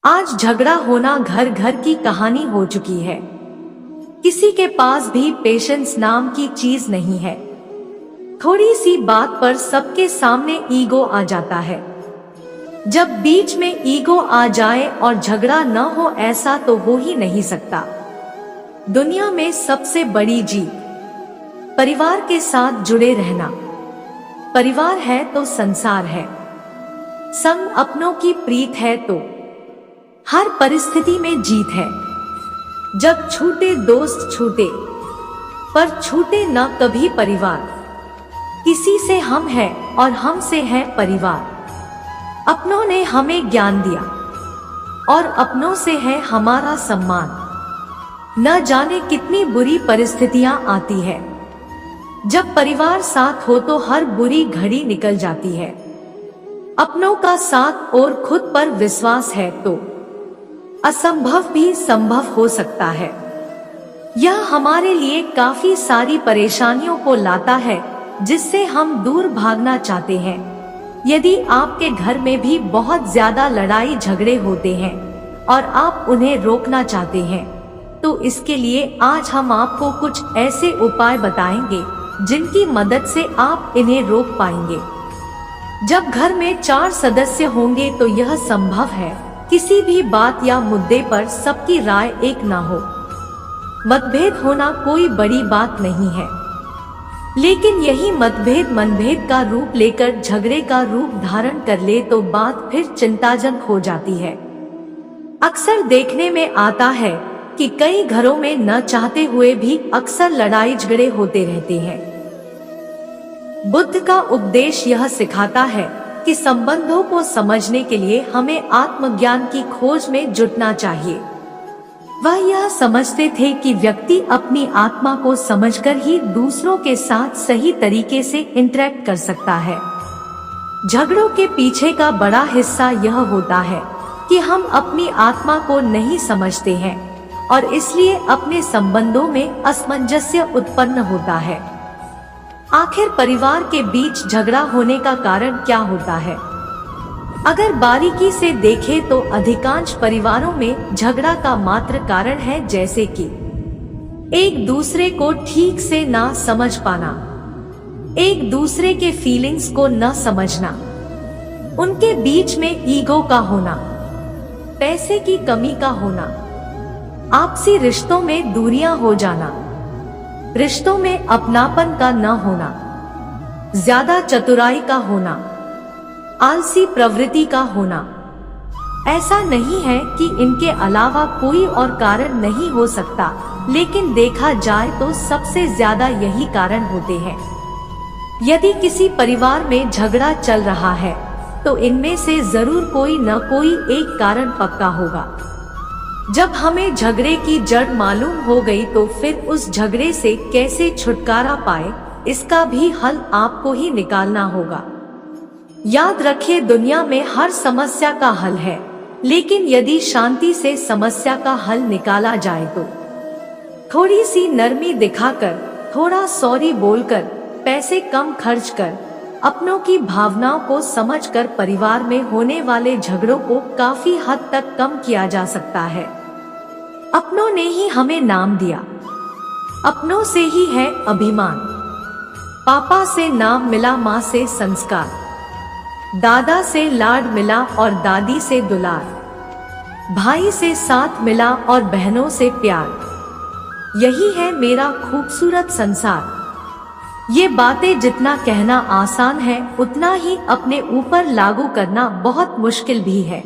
आज झगड़ा होना घर घर की कहानी हो चुकी है। किसी के पास भी पेशेंस नाम की चीज नहीं है। थोड़ी सी बात पर सबके सामने ईगो आ जाता है। जब बीच में ईगो आ जाए और झगड़ा न हो, ऐसा तो हो ही नहीं सकता। दुनिया में सबसे बड़ी जीत परिवार के साथ जुड़े रहना। परिवार है तो संसार है। संग अपनों की प्रीत है तो हर परिस्थिति में जीत है। जब छूटे दोस्त छूटे, पर छूटे न कभी परिवार। किसी से हम है और हमसे है परिवार। अपनों ने हमें ज्ञान दिया और अपनों से है हमारा सम्मान। न जाने कितनी बुरी परिस्थितियां आती है, जब परिवार साथ हो तो हर बुरी घड़ी निकल जाती है। अपनों का साथ और खुद पर विश्वास है तो असंभव भी संभव हो सकता है। यह हमारे लिए काफी सारी परेशानियों को लाता है, जिससे हम दूर भागना चाहते हैं। यदि आपके घर में भी बहुत ज्यादा लड़ाई झगड़े होते हैं और आप उन्हें रोकना चाहते हैं, तो इसके लिए आज हम आपको कुछ ऐसे उपाय बताएंगे जिनकी मदद से आप इन्हें रोक पाएंगे। जब घर में 4 सदस्य होंगे तो यह संभव है किसी भी बात या मुद्दे पर सबकी राय एक ना हो। मतभेद होना कोई बड़ी बात नहीं है, लेकिन यही मतभेद मनभेद का रूप लेकर झगड़े का रूप धारण कर ले तो बात फिर चिंताजनक हो जाती है। अक्सर देखने में आता है कि कई घरों में न चाहते हुए भी अक्सर लड़ाई झगड़े होते रहते हैं। बुद्ध का उपदेश यह सिखाता है कि संबंधों को समझने के लिए हमें आत्मज्ञान की खोज में जुटना चाहिए। वह यह समझते थे कि व्यक्ति अपनी आत्मा को समझकर ही दूसरों के साथ सही तरीके से इंटरेक्ट कर सकता है। झगड़ों के पीछे का बड़ा हिस्सा यह होता है कि हम अपनी आत्मा को नहीं समझते हैं और इसलिए अपने संबंधों में असमंजस्य उत्पन्न होता है। आखिर परिवार के बीच झगड़ा होने का कारण क्या होता है? अगर बारीकी से देखें तो अधिकांश परिवारों में झगड़ा का मात्र कारण है, जैसे कि एक दूसरे को ठीक से ना समझ पाना, एक दूसरे के फीलिंग्स को न समझना, उनके बीच में ईगो का होना, पैसे की कमी का होना, आपसी रिश्तों में दूरियां हो जाना, रिश्तों में अपनापन का न होना, ज्यादा चतुराई का होना, आलसी प्रवृत्ति का होना। ऐसा नहीं है कि इनके अलावा कोई और कारण नहीं हो सकता, लेकिन देखा जाए तो सबसे ज्यादा यही कारण होते हैं। यदि किसी परिवार में झगड़ा चल रहा है तो इनमें से जरूर कोई न कोई एक कारण पक्का होगा। जब हमें झगड़े की जड़ मालूम हो गई तो फिर उस झगड़े से कैसे छुटकारा पाए, इसका भी हल आपको ही निकालना होगा। याद रखिए, दुनिया में हर समस्या का हल है, लेकिन यदि शांति से समस्या का हल निकाला जाए तो थोड़ी सी नरमी दिखाकर, थोड़ा सॉरी बोलकर, पैसे कम खर्च कर, अपनों की भावनाओं को समझकर परिवार में होने वाले झगड़ों को काफी हद तक कम किया जा सकता है। अपनों ने ही हमें नाम दिया, अपनों से ही है अभिमान। पापा से नाम मिला, माँ से संस्कार, दादा से लाड मिला और दादी से दुलार, भाई से साथ मिला और बहनों से प्यार। यही है मेरा खूबसूरत संसार। ये बातें जितना कहना आसान है, उतना ही अपने ऊपर लागू करना बहुत मुश्किल भी है।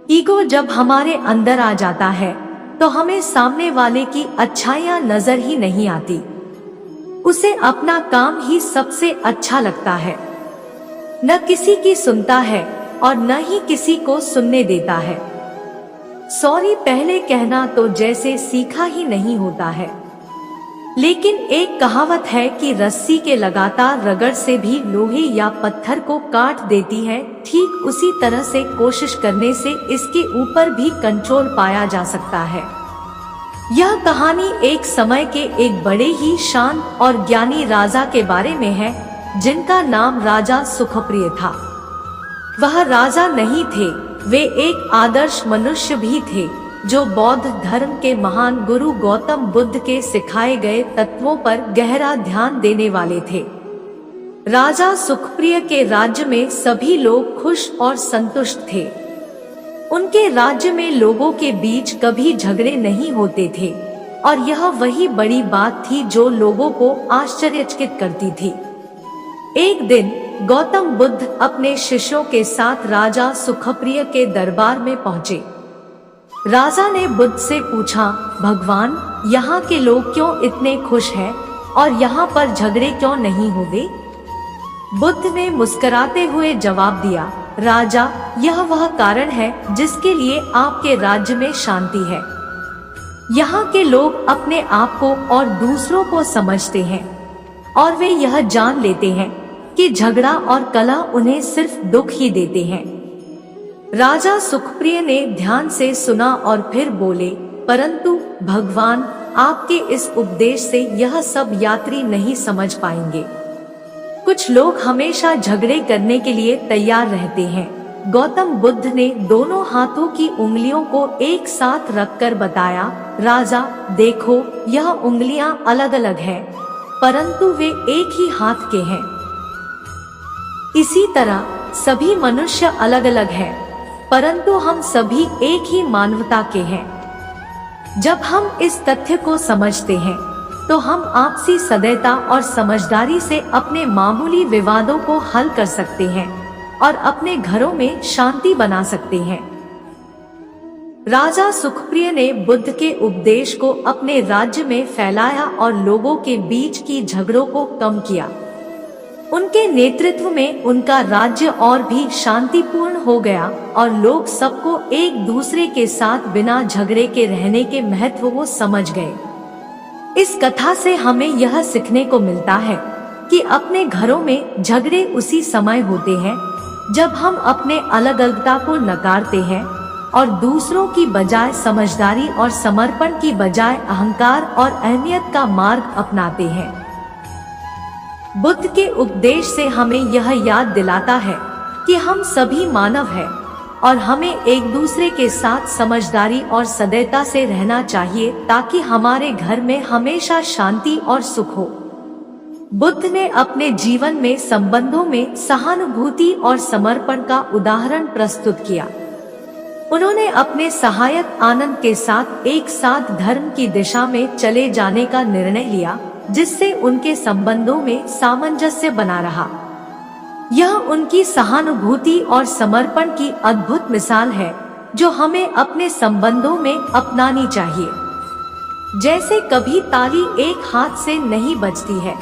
ईगो जब हमारे अंदर आ जाता है तो हमें सामने वाले की अच्छाइयां नजर ही नहीं आती। उसे अपना काम ही सबसे अच्छा लगता है। न किसी की सुनता है और न ही किसी को सुनने देता है। सॉरी पहले कहना तो जैसे सीखा ही नहीं होता है। लेकिन एक कहावत है कि रस्सी के लगातार रगड़ से भी लोहे या पत्थर को काट देती है। ठीक उसी तरह से कोशिश करने से इसके ऊपर भी कंट्रोल पाया जा सकता है। यह कहानी एक समय के एक बड़े ही शांत और ज्ञानी राजा के बारे में है, जिनका नाम राजा सुखप्रिय था। वह राजा नहीं थे, वे एक आदर्श मनुष्य भी थे जो बौद्ध धर्म के महान गुरु गौतम बुद्ध के सिखाए गए तत्वों पर गहरा ध्यान देने वाले थे। राजा सुखप्रिय के राज्य में सभी लोग खुश और संतुष्ट थे। उनके राज्य में लोगों के बीच कभी झगड़े नहीं होते थे और यह वही बड़ी बात थी जो लोगों को आश्चर्यचकित करती थी। एक दिन गौतम बुद्ध अपने शिष्यों के साथ राजा सुखप्रिय के दरबार में पहुंचे। राजा ने बुद्ध से पूछा, भगवान, यहाँ के लोग क्यों इतने खुश हैं और यहाँ पर झगड़े क्यों नहीं होते? बुद्ध ने मुस्कुराते हुए जवाब दिया, राजा, यह वह कारण है जिसके लिए आपके राज्य में शांति है। यहाँ के लोग अपने आप को और दूसरों को समझते हैं और वे यह जान लेते हैं कि झगड़ा और कलह उन्हें सिर्फ दुख ही देते हैं। राजा सुखप्रिय ने ध्यान से सुना और फिर बोले, परंतु भगवान, आपके इस उपदेश से यह सब यात्री नहीं समझ पाएंगे। कुछ लोग हमेशा झगड़े करने के लिए तैयार रहते हैं। गौतम बुद्ध ने दोनों हाथों की उंगलियों को एक साथ रखकर बताया, राजा, देखो, यह उंगलियां अलग अलग हैं, परंतु वे एक ही हाथ के हैं। इसी तरह सभी मनुष्य अलग अलग हैं, परंतु हम सभी एक ही मानवता के हैं। जब हम इस तथ्य को समझते हैं तो हम आपसी सदैता और समझदारी से अपने मामूली विवादों को हल कर सकते हैं और अपने घरों में शांति बना सकते हैं। राजा सुखप्रिय ने बुद्ध के उपदेश को अपने राज्य में फैलाया और लोगों के बीच की झगड़ों को कम किया। उनके नेतृत्व में उनका राज्य और भी शांतिपूर्ण हो गया और लोग सबको एक दूसरे के साथ बिना झगड़े के रहने के महत्व को समझ गए। इस कथा से हमें यह सीखने को मिलता है कि अपने घरों में झगड़े उसी समय होते हैं जब हम अपने अलग अलगता को नकारते हैं और दूसरों की बजाय समझदारी और समर्पण की बजाय अहंकार और अहमियत का मार्ग अपनाते हैं। बुद्ध के उपदेश से हमें यह याद दिलाता है कि हम सभी मानव हैं और हमें एक दूसरे के साथ समझदारी और सदैता से रहना चाहिए ताकि हमारे घर में हमेशा शांति और सुख हो। बुद्ध ने अपने जीवन में संबंधों में सहानुभूति और समर्पण का उदाहरण प्रस्तुत किया। उन्होंने अपने सहायक आनंद के साथ एक साथ धर्म की दिशा में चले जाने का निर्णय लिया, जिससे उनके संबंधों में सामंजस्य बना रहा। यह उनकी सहानुभूति और समर्पण की अद्भुत मिसाल है जो हमें अपने संबंधों में अपनानी चाहिए। जैसे कभी ताली एक हाथ से नहीं बजती है,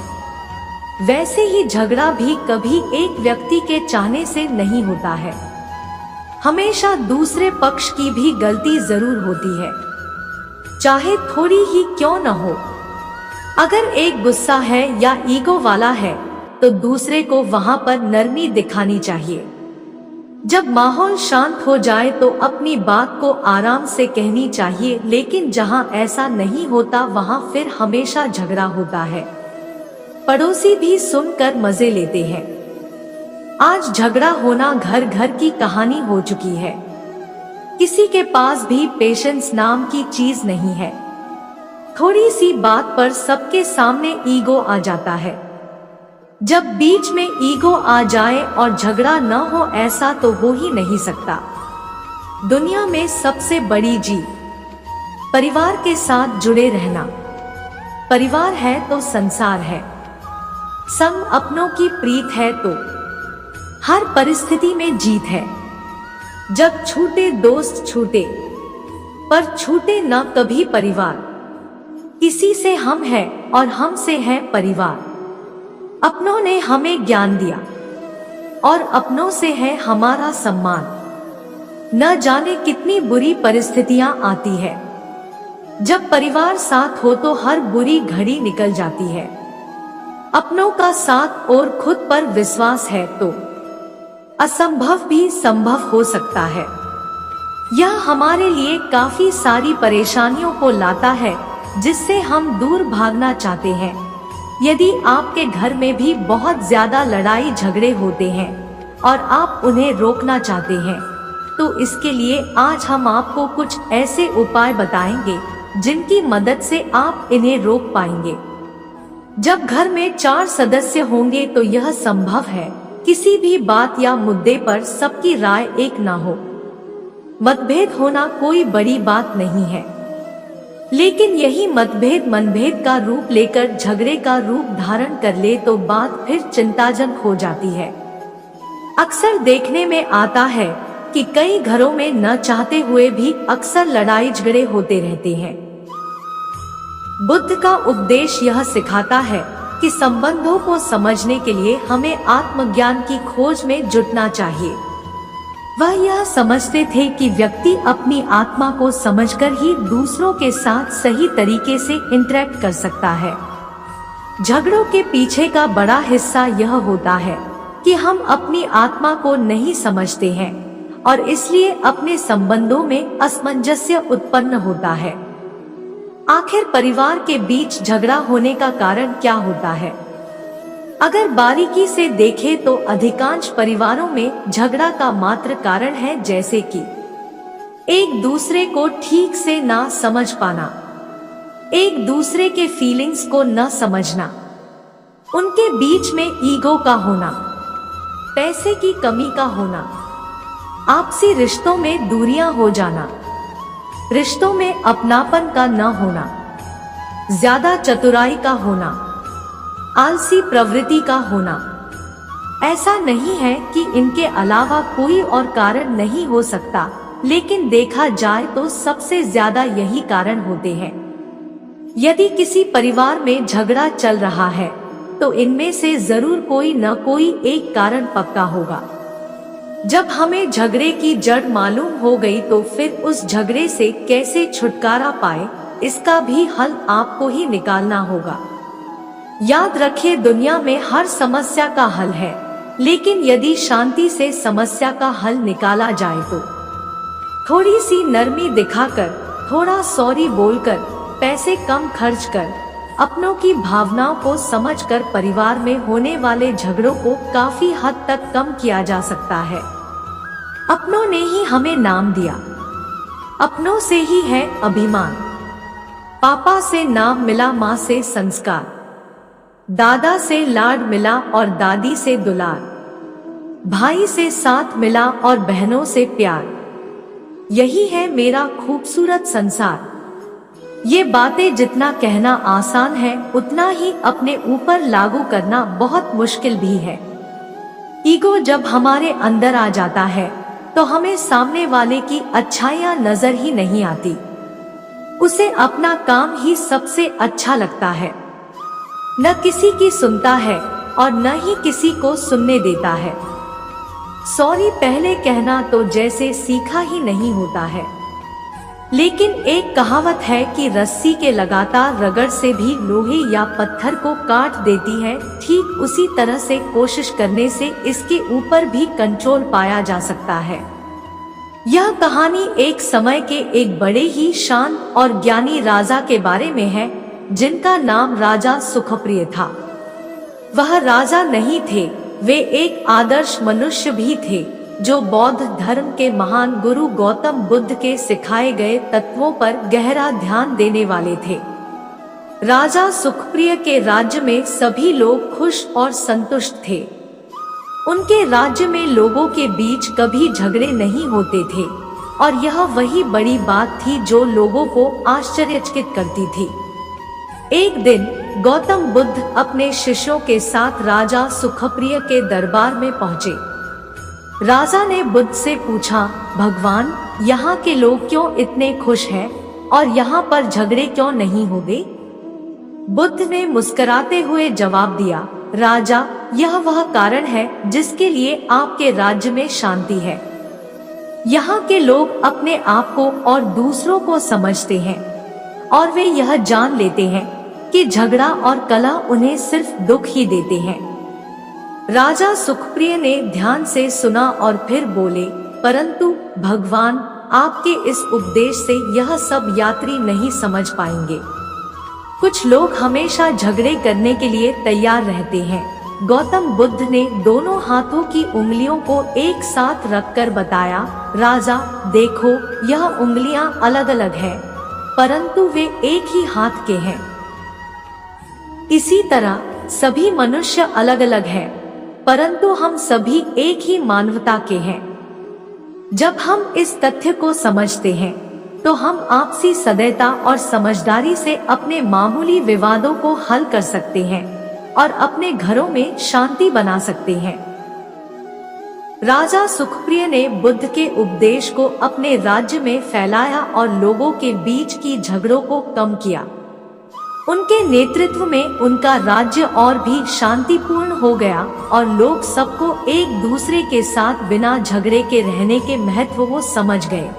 वैसे ही झगड़ा भी कभी एक व्यक्ति के चाहने से नहीं होता है। हमेशा दूसरे पक्ष की भी गलती जरूर होती है, चाहे थोड़ी ही क्यों न हो। अगर एक गुस्सा है या ईगो वाला है तो दूसरे को वहां पर नरमी दिखानी चाहिए। जब माहौल शांत हो जाए तो अपनी बात को आराम से कहनी चाहिए, लेकिन जहां ऐसा नहीं होता वहां फिर हमेशा झगड़ा होता है। पड़ोसी भी सुनकर मजे लेते हैं। आज झगड़ा होना घर घर की कहानी हो चुकी है। किसी के पास भी पेशेंस नाम की चीज नहीं है। थोड़ी सी बात पर सबके सामने ईगो आ जाता है। जब बीच में ईगो आ जाए और झगड़ा न हो, ऐसा तो हो ही नहीं सकता। दुनिया में सबसे बड़ी जीत परिवार के साथ जुड़े रहना। परिवार है तो संसार है। संग अपनों की प्रीत है तो हर परिस्थिति में जीत है। जब छूटे दोस्त छूटे, पर छूटे न कभी परिवार। इसी से हम हैं और हमसे है परिवार। अपनों ने हमें ज्ञान दिया और अपनों से है हमारा सम्मान। न जाने कितनी बुरी परिस्थितियां आती है, जब परिवार साथ हो तो हर बुरी घड़ी निकल जाती है। अपनों का साथ और खुद पर विश्वास है तो असंभव भी संभव हो सकता है। यह हमारे लिए काफी सारी परेशानियों को लाता है जिससे हम दूर भागना चाहते हैं। यदि आपके घर में भी बहुत ज्यादा लड़ाई झगड़े होते हैं और आप उन्हें रोकना चाहते हैं, तो इसके लिए आज हम आपको कुछ ऐसे उपाय बताएंगे जिनकी मदद से आप इन्हें रोक पाएंगे। जब घर में 4 सदस्य होंगे तो यह संभव है किसी भी बात या मुद्दे पर सबकी राय एक ना हो। मतभेद होना कोई बड़ी बात नहीं है, लेकिन यही मतभेद मनभेद का रूप लेकर झगड़े का रूप धारण कर ले तो बात फिर चिंताजनक हो जाती है। अक्सर देखने में आता है कि कई घरों में न चाहते हुए भी अक्सर लड़ाई झगड़े होते रहते हैं। बुद्ध का उपदेश यह सिखाता है कि संबंधों को समझने के लिए हमें आत्मज्ञान की खोज में जुटना चाहिए। वह यह समझते थे कि व्यक्ति अपनी आत्मा को समझकर ही दूसरों के साथ सही तरीके से इंटरेक्ट कर सकता है। झगड़ों के पीछे का बड़ा हिस्सा यह होता है कि हम अपनी आत्मा को नहीं समझते हैं और इसलिए अपने संबंधों में असमंजस्य उत्पन्न होता है। आखिर परिवार के बीच झगड़ा होने का कारण क्या होता है? अगर बारीकी से देखें तो अधिकांश परिवारों में झगड़ा का मात्र कारण है जैसे कि एक दूसरे को ठीक से ना समझ पाना, एक दूसरे के फीलिंग्स को न समझना, उनके बीच में ईगो का होना, पैसे की कमी का होना, आपसी रिश्तों में दूरियां हो जाना, रिश्तों में अपनापन का न होना, ज्यादा चतुराई का होना, आलसी प्रवृत्ति का होना। ऐसा नहीं है कि इनके अलावा कोई और कारण नहीं हो सकता, लेकिन देखा जाए तो सबसे ज्यादा यही कारण होते हैं। यदि किसी परिवार में झगड़ा चल रहा है तो इनमें से जरूर कोई न कोई एक कारण पक्का होगा। जब हमें झगड़े की जड़ मालूम हो गई तो फिर उस झगड़े से कैसे छुटकारा पाए, इसका भी हल आपको ही निकालना होगा। याद रखिए, दुनिया में हर समस्या का हल है, लेकिन यदि शांति से समस्या का हल निकाला जाए तो थोड़ी सी नरमी दिखाकर, थोड़ा सॉरी बोलकर, पैसे कम खर्च कर, अपनों की भावनाओं को समझकर परिवार में होने वाले झगड़ों को काफी हद तक कम किया जा सकता है। अपनों ने ही हमें नाम दिया, अपनों से ही है अभिमान। पापा से नाम मिला, माँ से संस्कार, दादा से लाड मिला और दादी से दुलार, भाई से साथ मिला और बहनों से प्यार। यही है मेरा खूबसूरत संसार। ये बातें जितना कहना आसान है उतना ही अपने ऊपर लागू करना बहुत मुश्किल भी है। ईगो जब हमारे अंदर आ जाता है तो हमें सामने वाले की अच्छाइयां नजर ही नहीं आती, उसे अपना काम ही सबसे अच्छा लगता है। न किसी की सुनता है और न ही किसी को सुनने देता है। सॉरी पहले कहना तो जैसे सीखा ही नहीं होता है। लेकिन एक कहावत है कि रस्सी के लगातार रगड़ से भी लोहे या पत्थर को काट देती है, ठीक उसी तरह से कोशिश करने से इसके ऊपर भी कंट्रोल पाया जा सकता है। यह कहानी एक समय के एक बड़े ही शांत और ज्ञानी राजा के बारे में है, जिनका नाम राजा सुखप्रिय था। वह राजा नहीं थे, वे एक आदर्श मनुष्य भी थे जो बौद्ध धर्म के महान गुरु गौतम बुद्ध के सिखाए गए तत्वों पर गहरा ध्यान देने वाले थे। राजा सुखप्रिय के राज्य में सभी लोग खुश और संतुष्ट थे। उनके राज्य में लोगों के बीच कभी झगड़े नहीं होते थे और यह वही बड़ी बात थी जो लोगों को आश्चर्यचकित करती थी। एक दिन गौतम बुद्ध अपने शिष्यों के साथ राजा सुखप्रिय के दरबार में पहुंचे। राजा ने बुद्ध से पूछा, भगवान, यहाँ के लोग क्यों इतने खुश हैं और यहाँ पर झगड़े क्यों नहीं होते? बुद्ध ने मुस्कुराते हुए जवाब दिया, राजा, यह वह कारण है जिसके लिए आपके राज्य में शांति है। यहाँ के लोग अपने आप को और दूसरों को समझते हैं और वे यह जान लेते हैं कि झगड़ा और कलह उन्हें सिर्फ दुख ही देते हैं। राजा सुखप्रिय ने ध्यान से सुना और फिर बोले, परंतु भगवान, आपके इस उपदेश से यह सब यात्री नहीं समझ पाएंगे। कुछ लोग हमेशा झगड़े करने के लिए तैयार रहते हैं, गौतम बुद्ध ने दोनों हाथों की उंगलियों को एक साथ रखकर बताया, राजा देखो, यह उंगलियां अलग अलग हैं, परंतु वे एक ही हाथ के हैं। इसी तरह सभी मनुष्य अलग अलग हैं, परंतु हम सभी एक ही मानवता के हैं। जब हम इस तथ्य को समझते हैं तो हम आपसी सदैता और समझदारी से अपने मामूली विवादों को हल कर सकते हैं और अपने घरों में शांति बना सकते हैं। राजा सुखप्रिय ने बुद्ध के उपदेश को अपने राज्य में फैलाया और लोगों के बीच की झगड़ों को कम किया। उनके नेतृत्व में उनका राज्य और भी शांतिपूर्ण हो गया और लोग सबको एक दूसरे के साथ बिना झगड़े के रहने के महत्व को समझ गए।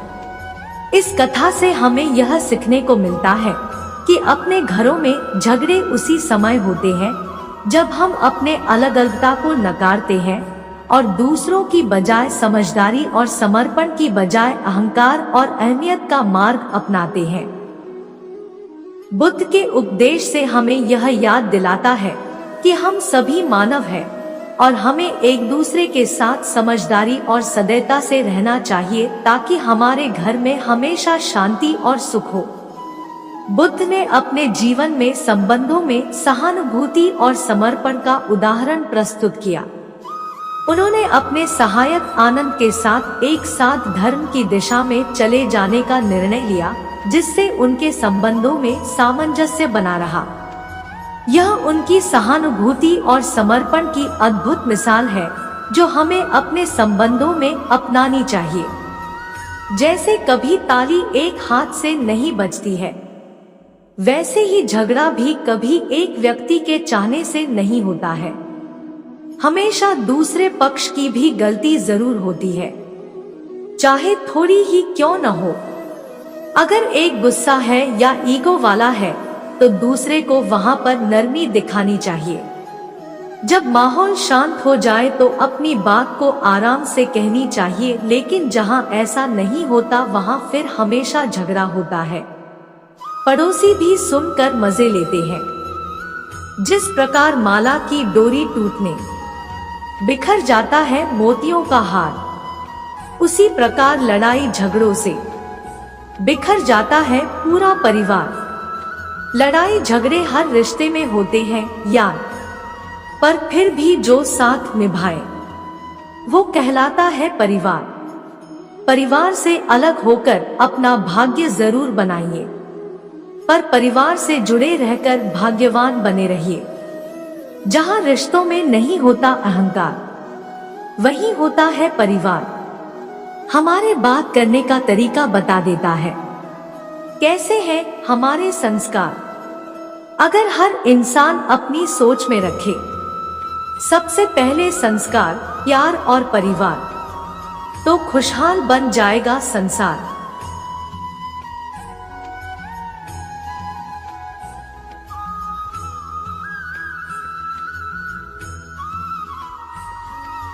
इस कथा से हमें यह सीखने को मिलता है कि अपने घरों में झगड़े उसी समय होते हैं जब हम अपने अलग अलगता को नकारते हैं और दूसरों की बजाय समझदारी और समर्पण की बजाय अहंकार और अहमियत का मार्ग अपनाते हैं। बुद्ध के उपदेश से हमें यह याद दिलाता है कि हम सभी मानव हैं और हमें एक दूसरे के साथ समझदारी और सदैता से रहना चाहिए ताकि हमारे घर में हमेशा शांति और सुख हो। बुद्ध ने अपने जीवन में संबंधों में सहानुभूति और समर्पण का उदाहरण प्रस्तुत किया। उन्होंने अपने सहायक आनंद के साथ एक साथ धर्म की दिशा में चले जाने का निर्णय लिया, जिससे उनके संबंधों में सामंजस्य बना रहा। यह उनकी सहानुभूति और समर्पण की अद्भुत मिसाल है जो हमें अपने संबंधों में अपनानी चाहिए। जैसे कभी ताली एक हाथ से नहीं बजती है, वैसे ही झगड़ा भी कभी एक व्यक्ति के चाहने से नहीं होता है। हमेशा दूसरे पक्ष की भी गलती जरूर होती है, चाहे थोड़ी ही क्यों न हो। अगर एक गुस्सा है या ईगो वाला है तो दूसरे को वहां पर नरमी दिखानी चाहिए। जब माहौल शांत हो जाए तो अपनी बात को आराम से कहनी चाहिए, लेकिन जहां ऐसा नहीं होता वहां फिर हमेशा झगड़ा होता है। पड़ोसी भी सुनकर मजे लेते हैं। जिस प्रकार माला की डोरी टूटने बिखर जाता है मोतियों का हार, उसी प्रकार लड़ाई झगड़ों से बिखर जाता है पूरा परिवार। लड़ाई झगड़े हर रिश्ते में होते हैं यार, पर फिर भी जो साथ निभाए वो कहलाता है परिवार। परिवार से अलग होकर अपना भाग्य जरूर बनाइए, पर परिवार से जुड़े रहकर भाग्यवान बने रहिए। जहां रिश्तों में नहीं होता अहंकार, वहीं होता है परिवार। हमारे बात करने का तरीका बता देता है कैसे हैं हमारे संस्कार। अगर हर इंसान अपनी सोच में रखे सबसे पहले संस्कार, प्यार और परिवार, तो खुशहाल बन जाएगा संसार।